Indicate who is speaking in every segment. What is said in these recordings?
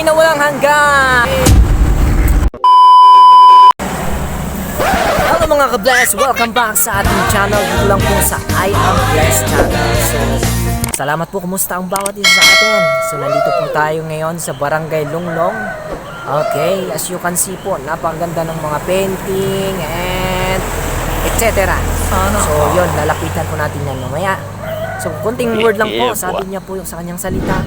Speaker 1: Na walang hanggan. Hello mga ka-bless, welcome back sa ating channel. Dito lang po sa I Am Blessed channel. So, salamat po, kumusta ang bawat isa sa atin. So, nandito po tayo ngayon sa Barangay Lunglong. Okay, as you can see po, napakaganda ng mga painting and etc. So, yun, lalapitan po natin yan mamaya. So, kunting word lang po, sabi niya po sa kanyang salita.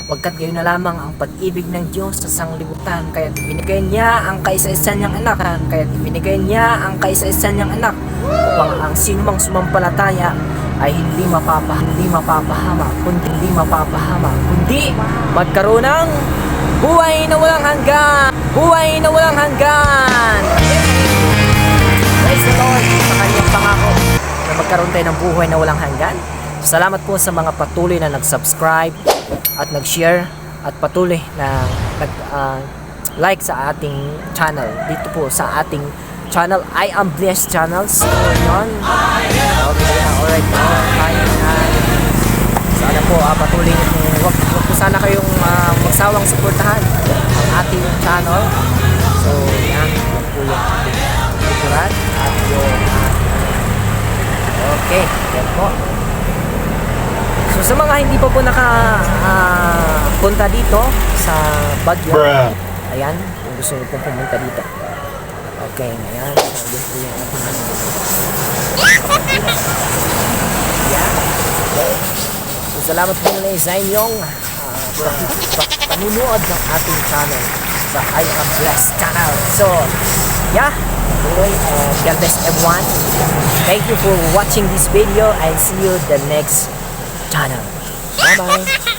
Speaker 1: Sapagkat gayon na lamang ang pag-ibig ng Diyos sa sanglibutan, kaya't ibinigay niya ang kaisa-isa niyang anak, upang ang sinumang sumampalataya ay hindi mapapahama, kundi magkaroon ng buhay na walang hanggan. Praise the Lord sa kanyang pangako na magkaroon tayo ng buhay na walang hanggan. Salamat po sa mga patuloy na nag-subscribe at nag-share at patuloy na nag-like sa ating channel. Dito po sa ating channel, I Am Blessed channel. So, yun. Okay, alright. Sana po patuloy nyo. Wag po sana kayong magsawang suportahan ang ating channel. So, yan. Yan po yung likuran at yung okay. Yan po. So sa mga hindi pa po punta dito sa Baguio, ayan, kung gusto nyo pong pumunta dito. Okay, ayan, so yun po yung ating ayan, okay. So salamat po nila sa inyong panunood ng ating channel sa I Am Blessed channel. So, yeah, anyway, God bless everyone. Thank you for watching this video and see you the next channel. Bye bye.